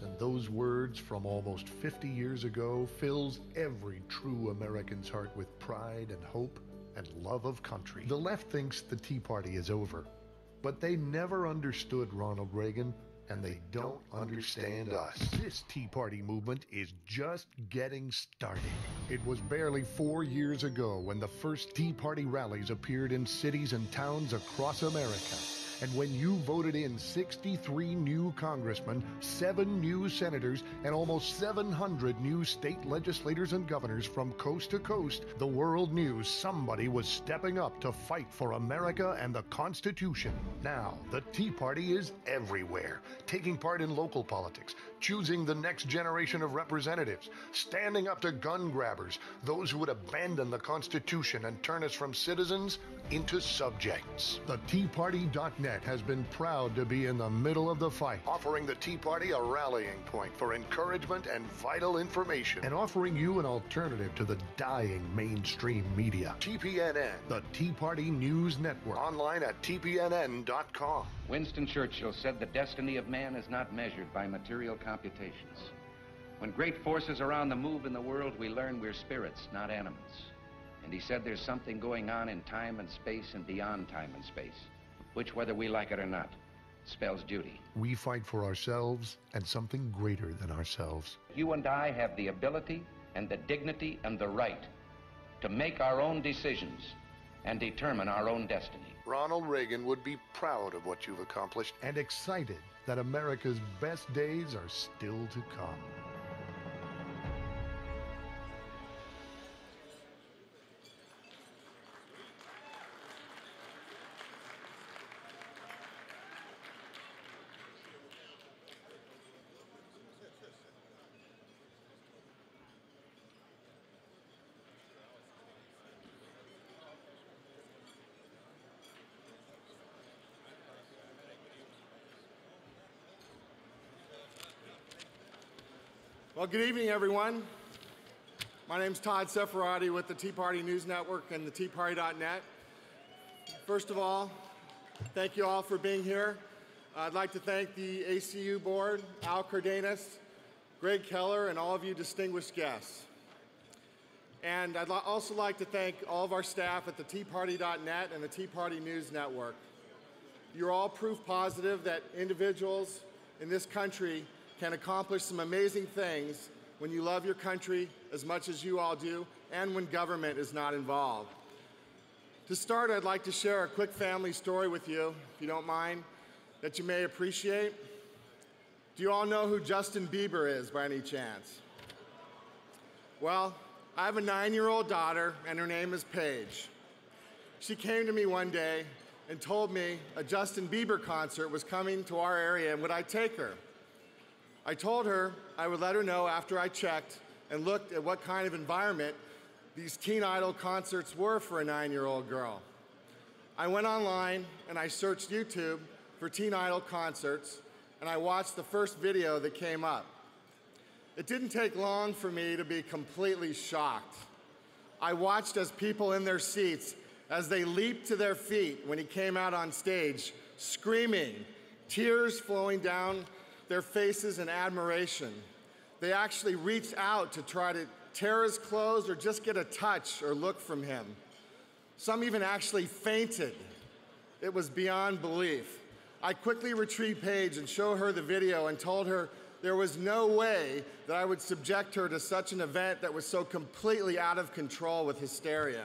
voice and those words from almost 50 years ago fills every true American's heart with pride and hope and love of country. The left thinks the Tea Party is over, but they never understood Ronald Reagan, and they don't understand us. This Tea Party movement is just getting started. It was barely 4 years ago when the first Tea Party rallies appeared in cities and towns across America. And when you voted in 63 new congressmen, 7 new senators, and almost 700 new state legislators and governors from coast to coast, the world knew somebody was stepping up to fight for America and the Constitution. Now, the Tea Party is everywhere, taking part in local politics, choosing the next generation of representatives, standing up to gun grabbers, those who would abandon the Constitution and turn us from citizens into subjects. The TeaParty.net has been proud to be in the middle of the fight, offering the Tea Party a rallying point for encouragement and vital information, and offering you an alternative to the dying mainstream media. TPNN, the Tea Party News Network, online at tpnn.com. Winston Churchill said the destiny of man is not measured by material computations. When great forces are on the move in the world, we learn we're spirits, not animals. And he said there's something going on in time and space and beyond time and space, which, whether we like it or not, spells duty. We fight for ourselves and something greater than ourselves. You and I have the ability and the dignity and the right to make our own decisions and determine our own destiny. Ronald Reagan would be proud of what you've accomplished and excited that America's best days are still to come. Well, good evening, everyone. My name's Todd Seferati with the Tea Party News Network and the TeaParty.net. First of all, thank you all for being here. I'd like to thank the ACU board, Al Cardenas, Greg Keller, and all of you distinguished guests. And I'd also like to thank all of our staff at the TeaParty.net and the Tea Party News Network. You're all proof positive that individuals in this country can accomplish some amazing things when you love your country as much as you all do and when government is not involved. To start, I'd like to share a quick family story with you, if you don't mind, that you may appreciate. Do you all know who Justin Bieber is by any chance? Well, I have a 9-year-old daughter and her name is Paige. She came to me one day and told me a Justin Bieber concert was coming to our area and would I take her? I told her I would let her know after I checked and looked at what kind of environment these Teen Idol concerts were for a 9-year-old girl. I went online and I searched YouTube for Teen Idol concerts and I watched the first video that came up. It didn't take long for me to be completely shocked. I watched as people in their seats, as they leaped to their feet when he came out on stage, screaming, tears flowing down their faces in admiration. They actually reached out to try to tear his clothes or just get a touch or look from him. Some even actually fainted. It was beyond belief. I quickly retrieved Paige and showed her the video and told her there was no way that I would subject her to such an event that was so completely out of control with hysteria.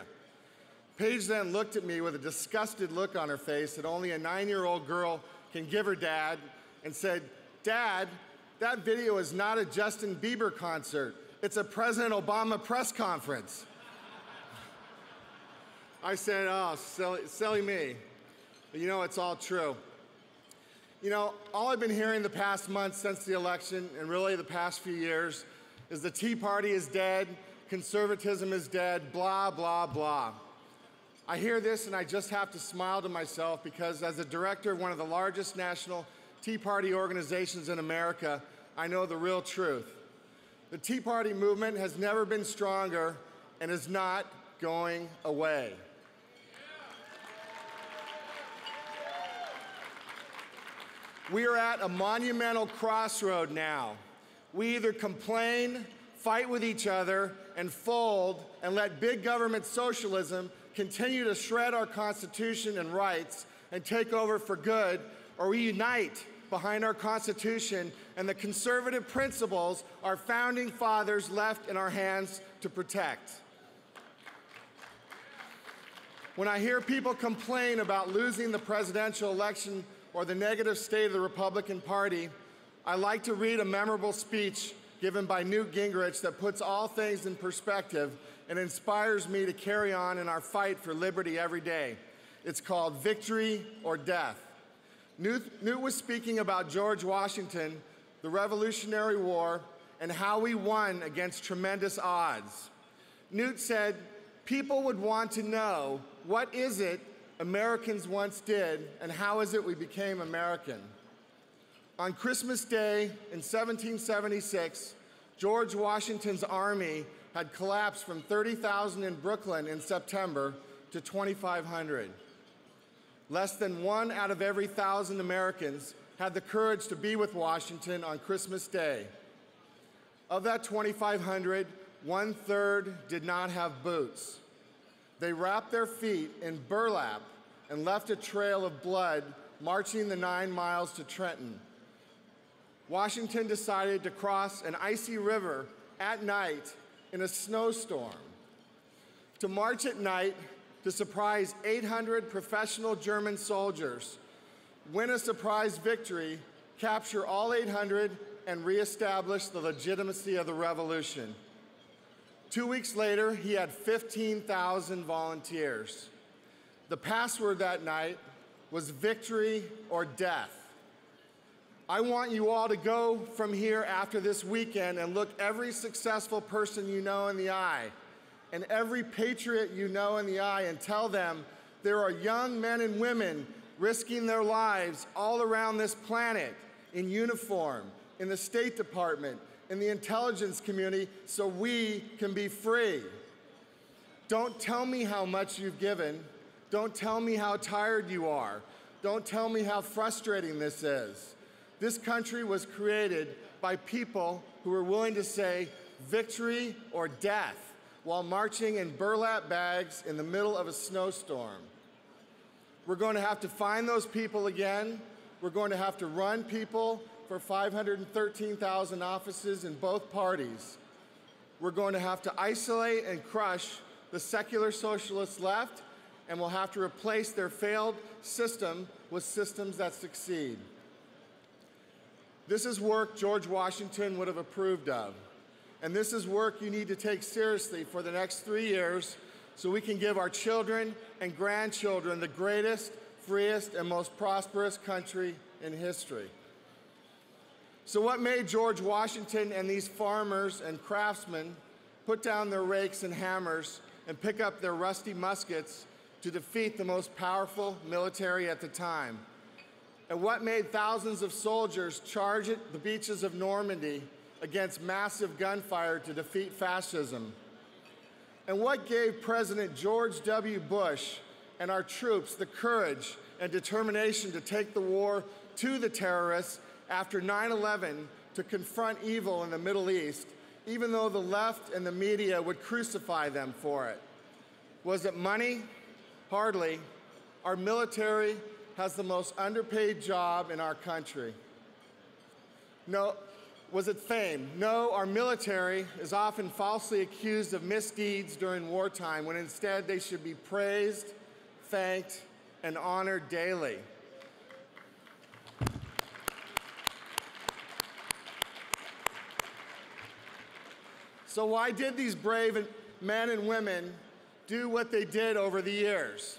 Paige then looked at me with a disgusted look on her face that only a 9-year-old girl can give her dad and said, "Dad, that video is not a Justin Bieber concert. It's a President Obama press conference." I said, "Oh, silly me." But you know, it's all true. You know, all I've been hearing the past month since the election, and really the past few years, is the Tea Party is dead, conservatism is dead, blah, blah, blah. I hear this and I just have to smile to myself because as a director of one of the largest national Tea Party organizations in America, I know the real truth. The Tea Party movement has never been stronger and is not going away. We are at a monumental crossroad now. We either complain, fight with each other, and fold, and let big government socialism continue to shred our Constitution and rights and take over for good, or we unite behind our Constitution and the conservative principles our founding fathers left in our hands to protect. When I hear people complain about losing the presidential election or the negative state of the Republican Party, I like to read a memorable speech given by Newt Gingrich that puts all things in perspective and inspires me to carry on in our fight for liberty every day. It's called Victory or Death. Newt was speaking about George Washington, the Revolutionary War, and how we won against tremendous odds. Newt said, people would want to know, what is it Americans once did, and how is it we became American? On Christmas Day in 1776, George Washington's army had collapsed from 30,000 in Brooklyn in September to 2,500. Less than 1 out of every 1,000 Americans had the courage to be with Washington on Christmas Day. Of that 2,500, 1/3 did not have boots. They wrapped their feet in burlap and left a trail of blood marching the 9 miles to Trenton. Washington decided to cross an icy river at night in a snowstorm. To march at night, to surprise 800 professional German soldiers, win a surprise victory, capture all 800, and reestablish the legitimacy of the revolution. 2 weeks later, he had 15,000 volunteers. The password that night was victory or death. I want you all to go from here after this weekend and look every successful person you know in the eye and every patriot you know in the eye and tell them there are young men and women risking their lives all around this planet in uniform, in the State Department, in the intelligence community, so we can be free. Don't tell me how much you've given. Don't tell me how tired you are. Don't tell me how frustrating this is. This country was created by people who were willing to say victory or death while marching in burlap bags in the middle of a snowstorm. We're going to have to find those people again. We're going to have to run people for 513,000 offices in both parties. We're going to have to isolate and crush the secular socialist left, and we'll have to replace their failed system with systems that succeed. This is work George Washington would have approved of. And this is work you need to take seriously for the next 3 years so we can give our children and grandchildren the greatest, freest, and most prosperous country in history. So what made George Washington and these farmers and craftsmen put down their rakes and hammers and pick up their rusty muskets to defeat the most powerful military at the time? And what made thousands of soldiers charge at the beaches of Normandy against massive gunfire to defeat fascism? And what gave President George W. Bush and our troops the courage and determination to take the war to the terrorists after 9/11 to confront evil in the Middle East, even though the left and the media would crucify them for it? Was it money? Hardly. Our military has the most underpaid job in our country. No. Was it fame? No, our military is often falsely accused of misdeeds during wartime when instead they should be praised, thanked, and honored daily. So why did these brave men and women do what they did over the years?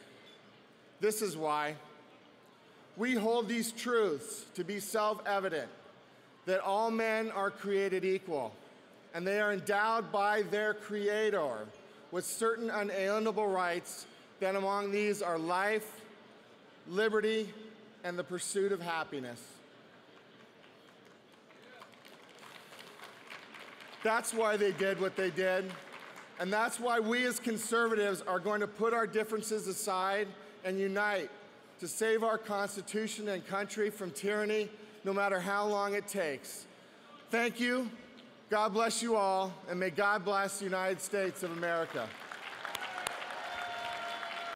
This is why. We hold these truths to be self-evident, that all men are created equal, and they are endowed by their Creator with certain unalienable rights, that among these are life, liberty, and the pursuit of happiness. That's why they did what they did, and that's why we as conservatives are going to put our differences aside and unite to save our Constitution and country from tyranny no matter how long it takes. Thank you. God bless you all, and may God bless the United States of America.